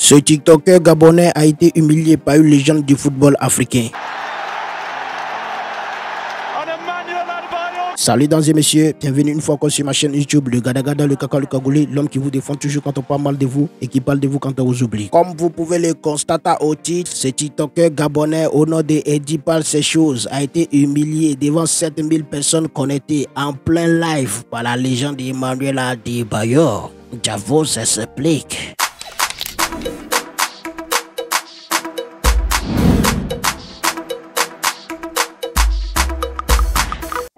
Ce TikToker gabonais a été humilié par une légende du football africain. Salut dames et messieurs, bienvenue une fois encore sur ma chaîne YouTube, le Gadagada, le Kaka, le Kagoulé, l'homme qui vous défend toujours quand on parle mal de vous et qui parle de vous quand on vous oublie. Comme vous pouvez le constater au titre, ce TikToker gabonais au nom de Eddie parle ces choses a été humilié devant 7000 personnes connectées en plein live par la légende Emmanuel Adebayor. J'avoue, ça s'applique.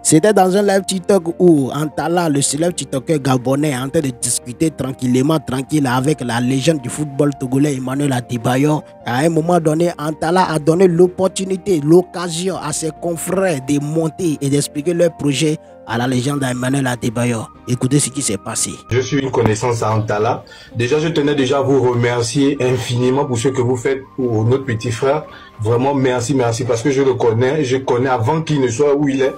C'était dans un live TikTok où Antala, le célèbre TikToker gabonais, est en train de discuter tranquille avec la légende du football togolais Emmanuel Adebayor. À un moment donné, Antala a donné l'opportunité, l'occasion à ses confrères de monter et d'expliquer leur projet à la légende Emmanuel Adebayor. Écoutez ce qui s'est passé. Je suis une connaissance à Antala. Déjà, je tenais déjà à vous remercier infiniment pour ce que vous faites pour notre petit frère. Vraiment, merci parce que je le connais. Je connais avant qu'il ne soit où il est.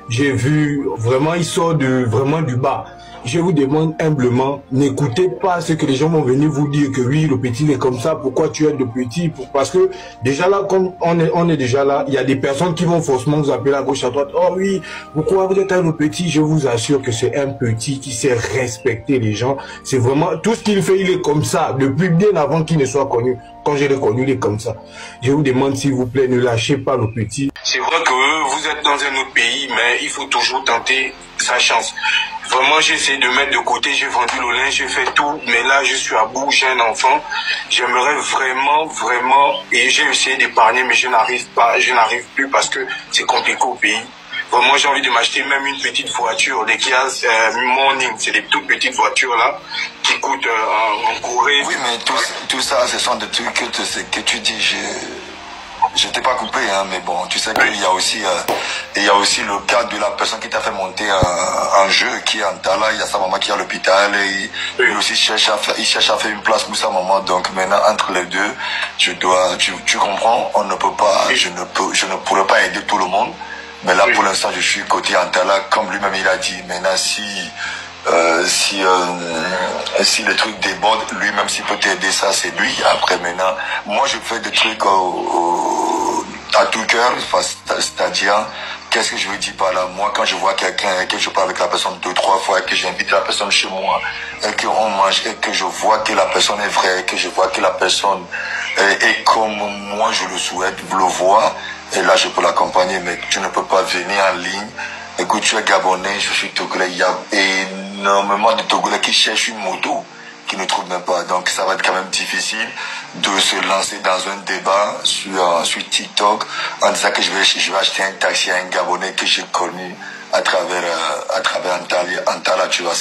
J'ai vu, vraiment, il sort vraiment du bas. Je vous demande humblement, n'écoutez pas ce que les gens vont venir vous dire que oui, le petit est comme ça, pourquoi tu es le petit? Parce que déjà là, comme on est déjà là, il y a des personnes qui vont forcément vous appeler à gauche, à droite. Oh oui, pourquoi vous êtes le petit? Je vous assure que c'est un petit qui sait respecter les gens. C'est vraiment, tout ce qu'il fait, il est comme ça, depuis bien avant qu'il ne soit connu. Quand je l'ai connu, il est comme ça. Je vous demande, s'il vous plaît, ne lâchez pas le petit. C'est vrai que vous êtes dans un autre pays, mais il faut toujours tenter sa chance. Vraiment, j'ai essayé de mettre de côté, j'ai vendu le linge, j'ai fait tout, mais là, je suis à bout, j'ai un enfant. J'aimerais vraiment, et j'ai essayé d'épargner, mais je n'arrive plus parce que c'est compliqué au pays. Vraiment, j'ai envie de m'acheter même une petite voiture, des Kia Morning, c'est des toutes petites voitures là, qui coûtent en Corée. Oui, mais tout ça, ce sont des trucs que tu dis, je t'ai pas coupé, hein, mais bon, tu sais qu'il y a aussi, le cas de la personne qui t'a fait monter un jeu, qui est Antala. Il y a sa maman qui est à l'hôpital et lui aussi cherche à faire une place pour sa maman. Donc maintenant, entre les deux, tu comprends, on ne peut pas, je ne pourrais pas aider tout le monde. Mais là, pour l'instant, je suis côté Antala, comme lui-même il a dit. Maintenant, si le truc déborde, lui-même s'il peut t'aider, ça c'est lui. Après maintenant, moi je fais des trucs à tout cœur, c'est-à-dire, qu'est-ce que je veux dire par là? Moi, quand je vois quelqu'un et que je parle avec la personne 2-3 fois, et que j'invite la personne chez moi, et qu'on mange, et que je vois que la personne est vraie, et que je vois que la personne est comme moi je le souhaite, le voir, et là je peux l'accompagner, mais tu ne peux pas venir en ligne. Écoute, tu es Gabonais, je suis Togolais, il y a énormément de Togolais qui cherchent une moto, qui ne trouvent même pas. Donc ça va être quand même difficile de se lancer dans un débat sur TikTok en disant que je vais acheter un taxi à un Gabonais que j'ai connu à travers Antala, tu vois,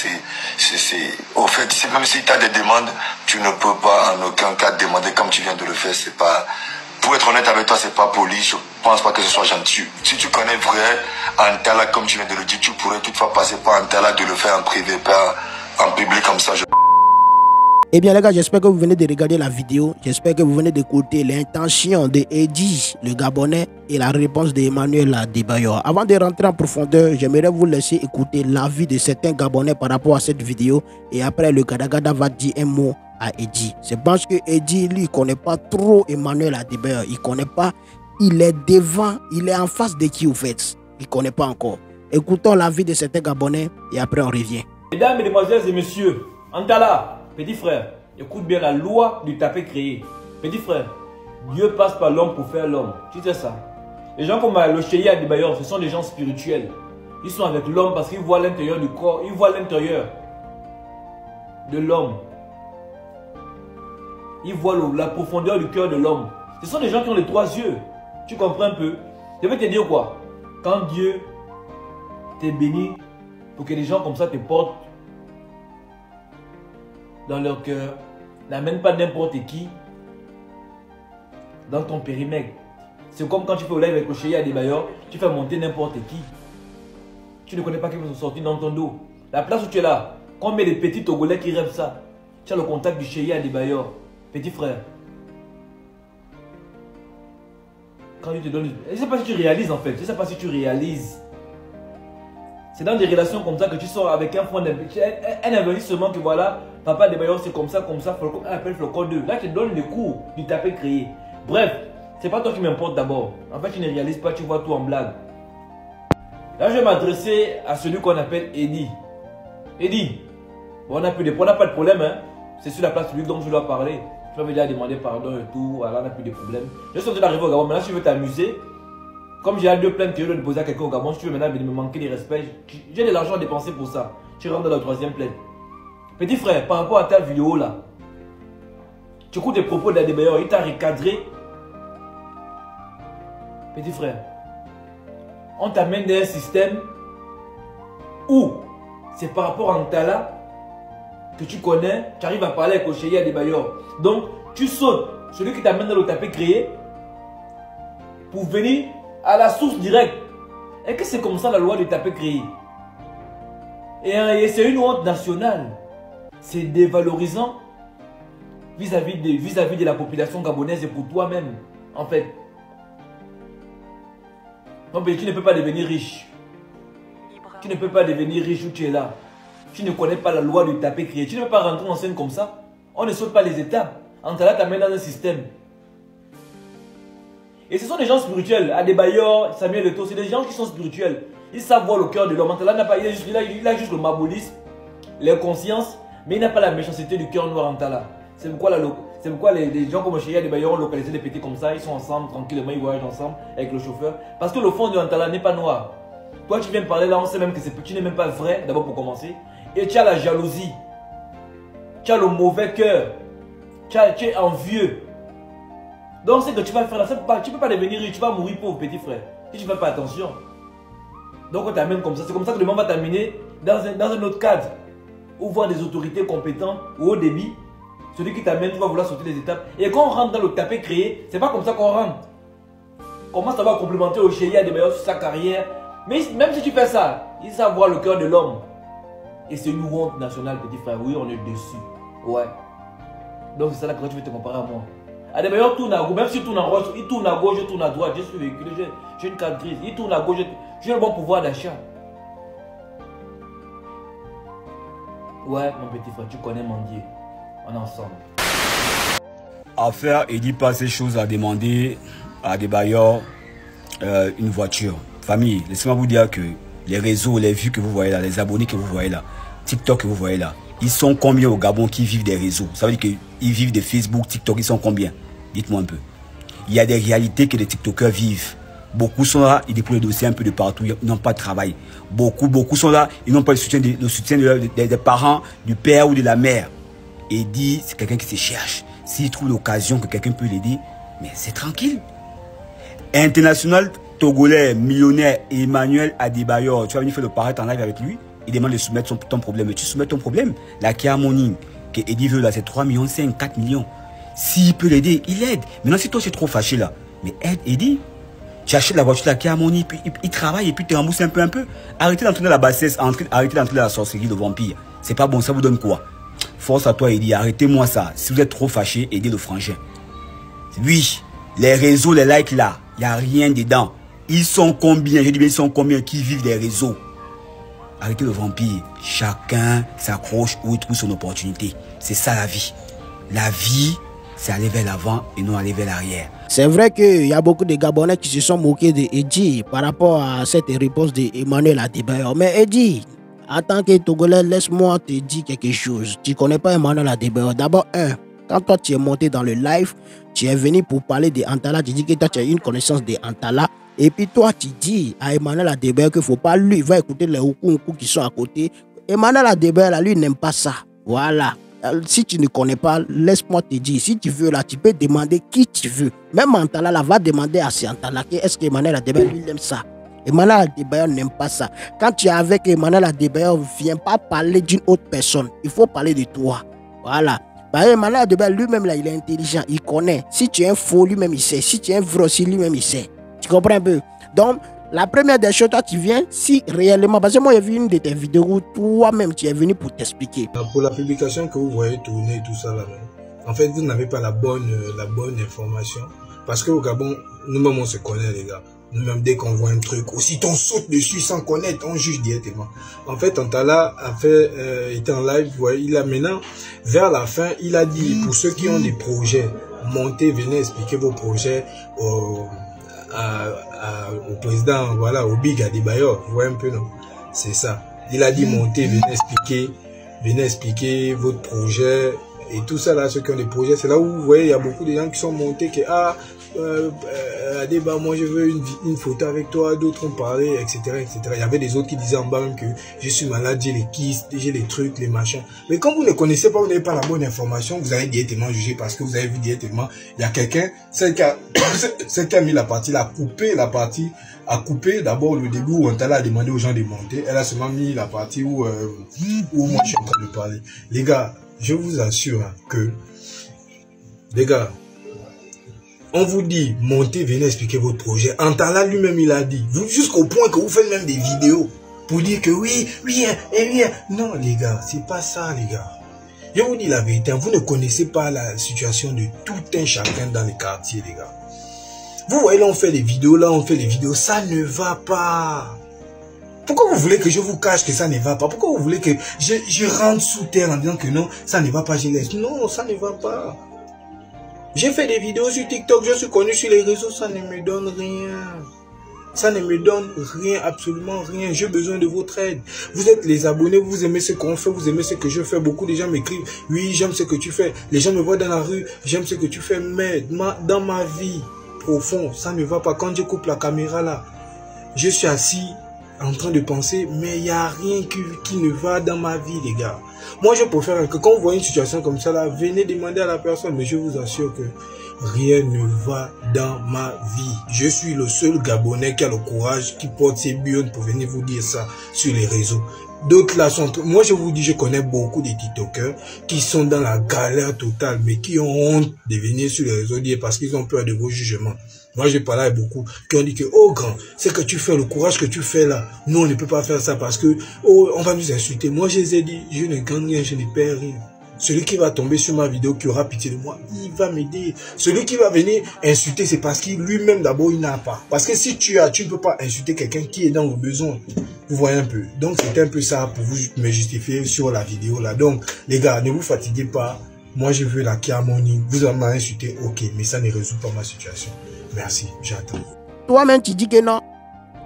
au fait, même si tu as des demandes, tu ne peux pas en aucun cas demander comme tu viens de le faire. C'est pas, pour être honnête avec toi, c'est pas poli. Je pense pas que ce soit gentil. Si tu connais vrai Antala, comme tu viens de le dire, tu pourrais toutefois passer par Antala, de le faire en privé, pas en public comme ça. Eh bien les gars, j'espère que vous venez de regarder la vidéo. J'espère que vous venez d'écouter l'intention de Eddie, le Gabonais, et la réponse d'Emmanuel Adebayor. Avant de rentrer en profondeur, j'aimerais vous laisser écouter l'avis de certains Gabonais par rapport à cette vidéo. Et après, le Gadagada va dire un mot à Eddie. C'est parce que Eddie, lui, il connaît pas trop Emmanuel Adebayor. Il connaît pas. Il est devant, il est en face de qui au fait. Il connaît pas encore. Écoutons l'avis de certains Gabonais et après on revient. Mesdames, mesdemoiselles et messieurs, Antala, petit frère, écoute bien la loi du tapé créé. Petit frère, Dieu passe par l'homme pour faire l'homme. Tu sais ça? Les gens comme le Cheikh Adebayor, ce sont des gens spirituels. Ils sont avec l'homme parce qu'ils voient l'intérieur du corps, ils voient l'intérieur de l'homme. Ils voient la profondeur du cœur de l'homme. Ce sont des gens qui ont les 3 yeux. Tu comprends un peu? Je vais te dire quoi? Quand Dieu t'est béni pour que les gens comme ça te portent dans leur cœur, n'amène pas n'importe qui dans ton périmètre. C'est comme quand tu fais au live avec le Cheikh Adebayor, tu fais monter n'importe qui. Tu ne connais pas qui va se sortir dans ton dos. La place où tu es là, combien de petits Togolais qui rêvent ça? Tu as le contact du Cheikh Adebayor, petit frère. Quand il te donne... Je ne sais pas si tu réalises en fait, je ne sais pas si tu réalises. C'est dans des relations comme ça que tu sors avec un fonds d'investissement, un investissement que voilà, Papa Adebayor, c'est comme ça, Flocon 1 appelle Flocon 2. Là, je te donne les cours du tapé créé. Bref, c'est pas toi qui m'importe d'abord. En fait, tu ne réalises pas, tu vois tout en blague. Là, je vais m'adresser à celui qu'on appelle Eddie. Eddie, bon, on n'a pas de problème, hein. C'est sur la place publique donc je dois parler. Tu m'avais déjà demandé pardon et tout, voilà, on n'a plus de problème. Je suis en train d'arriver au Gabon, maintenant si tu veux t'amuser, comme j'ai deux plaintes que je dois déposer à quelqu'un au Gabon, si tu veux maintenant me manquer de respect, j'ai de l'argent à dépenser pour ça. Tu rentres dans la troisième plainte. Petit frère, par rapport à ta vidéo là, tu écoutes les propos d'Adebayor, il t'a recadré. Petit frère, on t'amène dans un système où c'est par rapport à Antala que tu connais, tu arrives à parler avec Osheye Adebayor. Donc, tu sautes celui qui t'amène dans le tapé créé pour venir à la source directe. Et que c'est comme ça la loi du tapé créé. Et c'est une honte nationale. C'est dévalorisant vis-à-vis de la population gabonaise et pour toi-même, en fait. Non, mais tu ne peux pas devenir riche. Tu ne peux pas devenir riche où tu es là. Tu ne connais pas la loi du tapé créé. Tu ne peux pas rentrer en scène comme ça. On ne saute pas les étapes. Antala t'amène dans un système. Et ce sont des gens spirituels. Adebayor, Samuel Eto'o, c'est des gens qui sont spirituels. Ils savent voir le cœur de l'homme. Antala n'a pas, il a juste le mabolisme, les consciences, mais il n'a pas la méchanceté du cœur noir Antala. C'est pourquoi les gens comme Osheye Adebayor ont localisé des petits comme ça. Ils sont ensemble, tranquillement, ils voyagent ensemble avec le chauffeur. Parce que le fond de Antala n'est pas noir. Toi, tu viens me parler là, on sait même que tu n'es même pas vrai, d'abord pour commencer. Et tu as la jalousie. Tu as le mauvais cœur. Tu es envieux. Donc, c'est que tu vas faire là. Tu ne peux pas devenir riche, tu vas mourir pauvre, petit frère. Si tu ne fais pas attention. Donc, on t'amène comme ça. C'est comme ça que le monde va t'amener dans un autre cadre. Où voir des autorités compétentes ou au débit. Celui qui t'amène, tu vas vouloir sauter les étapes. Et quand on rentre dans le tapé créé, c'est pas comme ça qu'on rentre. Comment ça va complémenter Osheye Adebayor sur sa carrière. Mais même si tu fais ça, ils savent voir le cœur de l'homme. Et c'est une honte nationale, petit frère. Oui, on est dessus. Ouais. Donc c'est ça là que tu veux te comparer à moi. Adebayor tourne à gauche, même s'il tourne en gauche, il tourne à gauche, je tourne à droite. Je suis véhiculé, j'ai une carte grise. Il tourne à gauche, j'ai le bon pouvoir d'achat. Ouais, mon petit frère, tu connais mon Dieu. On est ensemble. À faire, il dit pas ces choses à demander à Adebayor une voiture. Famille, laissez-moi vous dire que les réseaux, les vues que vous voyez là, les abonnés que vous voyez là, TikTok que vous voyez là, ils sont combien au Gabon qui vivent des réseaux? Ça veut dire qu'ils vivent de Facebook, TikTok, ils sont combien? Dites-moi un peu. Il y a des réalités que les TikTokers vivent. Beaucoup sont là, ils déposent le dossier un peu de partout, ils n'ont pas de travail. Beaucoup sont là, ils n'ont pas le soutien des parents, du père ou de la mère. Et dit, c'est quelqu'un qui se cherche. S'il trouve l'occasion que quelqu'un peut l'aider, mais c'est tranquille. International Togolais, millionnaire, Emmanuel Adebayor, tu vas venir faire le paraître en live avec lui, il demande de soumettre ton problème. Mais tu soumets ton problème. La Kia Morning, que Eddie veut là, c'est 3 millions, 5, 4 millions. S'il peut l'aider, il aide. Maintenant, si toi, c'est trop fâché là, mais aide Eddie. Tu achètes la voiture, la Kia Morning, puis il travaille et puis tu rembourses un peu. Arrêtez d'entrer dans la bassesse, arrêtez d'entrer dans la sorcellerie, le vampire. C'est pas bon, ça vous donne quoi? Force à toi, Eddie, arrêtez-moi ça. Si vous êtes trop fâché, aidez le frangin. Oui, les réseaux, les likes là, il n'y a rien dedans. Ils sont combien? Je dis bien, ils sont combien qui vivent des réseaux? Arrêtez le vampire. Chacun s'accroche où il trouve son opportunité. C'est ça la vie. La vie, c'est aller vers l'avant et non aller vers l'arrière. C'est vrai qu'il y a beaucoup de Gabonais qui se sont moqués de Eddie par rapport à cette réponse d'Emmanuel Adebayor. Mais Eddie, en tant que Togolais, laisse-moi te dire quelque chose. Tu ne connais pas Emmanuel Adebayor. D'abord, quand toi tu es monté dans le live, tu es venu pour parler de Antala, tu dis que toi tu as une connaissance de Antala. Et puis toi, tu dis à Emmanuel Adebayor qu'il ne faut pas lui, il va écouter les Oukou qui sont à côté. Emmanuel Adebayor, lui, n'aime pas ça. Voilà. Si tu ne connais pas, laisse-moi te dire. Si tu veux, là, tu peux demander qui tu veux. Même Antala, là, va demander à Antala est-ce qu'Emmanuel Adebayor, lui, aime ça. Emmanuel Adebayor n'aime pas ça. Quand tu es avec Emmanuel Adebayor, ne viens pas parler d'une autre personne. Il faut parler de toi. Voilà. Emmanuel Adebayor, lui-même, là, il est intelligent. Il connaît. Si tu es un faux, lui-même, il sait. Si tu es un vrai aussi, lui-même, il sait. Tu comprends un peu? Donc, la première des choses, toi, tu viens, si réellement, parce que moi, j'ai vu une de tes vidéos, toi-même, tu es venu pour t'expliquer. Pour la publication que vous voyez tourner et tout ça, là, en fait, vous n'avez pas la bonne information. Parce qu'au Gabon, nous-mêmes, on se connaît, les gars. Nous-mêmes, dès qu'on voit un truc, aussitôt on saute dessus sans connaître, on juge directement. En fait, Antala a fait, était en live, il a maintenant, vers la fin, il a dit, pour ceux qui ont des projets, montez, venez expliquer vos projets au président, voilà, au Big Adebayor, vous voyez un peu, non? C'est ça. Il a dit, montez, venez expliquer votre projet, et tout ça là, ceux qui ont des projets, c'est là où vous voyez, il y a beaucoup de gens qui sont montés, qui, moi je veux une photo avec toi, d'autres ont parlé, etc., etc. Il y avait des autres qui disaient en bas même que je suis malade, j'ai les kystes, j'ai les trucs, les machins. Mais quand vous ne connaissez pas, vous n'avez pas la bonne information, vous allez directement juger parce que vous avez vu directement, il y a quelqu'un, celle qui a mis la partie, a coupé d'abord le début où Antala a demandé aux gens de monter. Elle a seulement mis la partie où moi je suis en train de parler. Les gars, je vous assure que, les gars, on vous dit, montez, venez expliquer votre projet. Antala lui-même, il a dit, jusqu'au point que vous faites même des vidéos pour dire que oui. Non, les gars, c'est pas ça, les gars. Je vous dis la vérité, vous ne connaissez pas la situation de tout un chacun dans les quartiers, les gars. Vous voyez, là, on fait des vidéos, ça ne va pas. Pourquoi vous voulez que je vous cache que ça ne va pas? Pourquoi vous voulez que je rentre sous terre en disant que non, ça ne va pas, je laisse? Non, ça ne va pas. J'ai fait des vidéos sur TikTok, je suis connu sur les réseaux, ça ne me donne rien. Ça ne me donne rien, absolument rien. J'ai besoin de votre aide. Vous êtes les abonnés, vous aimez ce qu'on fait, vous aimez ce que je fais. Beaucoup de gens m'écrivent, oui, j'aime ce que tu fais. Les gens me voient dans la rue, j'aime ce que tu fais. Mais dans ma vie profonde, ça ne va pas. Quand je coupe la caméra là, je suis assis en train de penser, mais il n'y a rien qui ne va dans ma vie, les gars. Moi, je préfère que quand vous voyez une situation comme ça, là, venez demander à la personne, mais je vous assure que rien ne va dans ma vie. Je suis le seul Gabonais qui a le courage, qui porte ses billons pour venir vous dire ça sur les réseaux. D'autres là sont... Moi, je vous dis, je connais beaucoup de TikTokers qui sont dans la galère totale, mais qui ont honte de venir sur les réseaux dire parce qu'ils ont peur de vos jugements. Moi, je parle avec beaucoup qui ont dit que, oh grand, c'est que tu fais, le courage que tu fais là, nous, on ne peut pas faire ça parce que, oh, on va nous insulter. Moi, je les ai dit, je ne gagne rien, je ne perds rien. Celui qui va tomber sur ma vidéo, qui aura pitié de moi, il va m'aider. Celui qui va venir insulter, c'est parce qu'il lui-même, d'abord, il n'a pas. Parce que si tu as, tu ne peux pas insulter quelqu'un qui est dans le besoin. Vous voyez un peu. Donc, c'était un peu ça pour vous me justifier sur la vidéo là. Donc, les gars, ne vous fatiguez pas. Moi, je veux la harmonie. Vous m'avez insulté, ok, mais ça ne résout pas ma situation. Merci, j'attends. Toi-même, tu dis que non.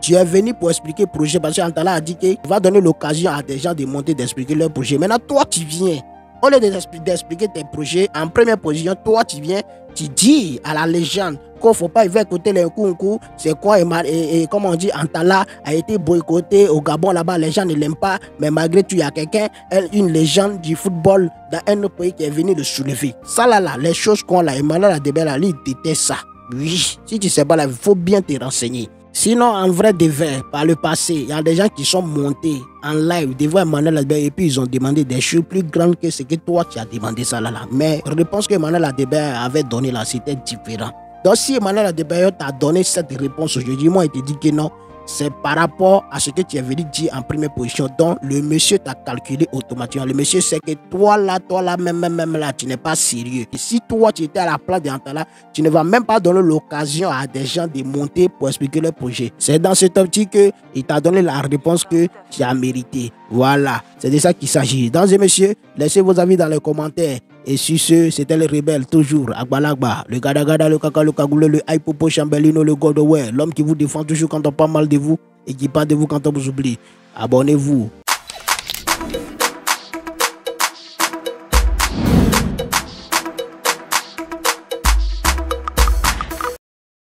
Tu es venu pour expliquer le projet parce que Antala a dit qu'il va donner l'occasion à des gens de monter, d'expliquer leur projet. Maintenant, toi, tu viens. Au lieu d'expliquer tes projets, en première position, toi, tu viens, tu dis à la légende qu'il ne faut pas écouter les coups. C'est quoi, et comme on dit, Antala a été boycotté au Gabon là-bas, les gens ne l'aiment pas, mais malgré tout, il y a quelqu'un, une légende du football dans un autre pays qui est venu le soulever. Ça là, les choses qu'on a, Emmanuel Adebayor, il déteste ça. Oui, si tu ne sais pas là, il faut bien te renseigner. Sinon, en vrai de vrai, par le passé, il y a des gens qui sont montés en live devant Emmanuel Adebayor et puis ils ont demandé des choses plus grandes que ce que toi tu as demandé ça là. Mais la réponse que Emmanuel Adebayor avait donnée là, c'était différent. Donc si Emmanuel Adebayor t'a donné cette réponse aujourd'hui, moi il te dit que non, c'est par rapport à ce que tu es venu dire en première position. Donc le monsieur t'a calculé automatiquement. Le monsieur sait que toi là, même là, tu n'es pas sérieux. Et si toi tu étais à la place d'Antala, tu ne vas même pas donner l'occasion à des gens de monter pour expliquer leur projet. C'est dans cette optique qu'il t'a donné la réponse que tu as mérité. Voilà, c'est de ça qu'il s'agit. Mesdames et messieurs, laissez vos avis dans les commentaires. Et sur ce, c'était le rebelle, toujours, Agbalagba, le Gada, le Kaka, le Kagoule, le Aipopo, Chambelino, le Godoware, l'homme qui vous défend toujours quand on parle mal de vous et qui parle de vous quand on vous oublie. Abonnez-vous.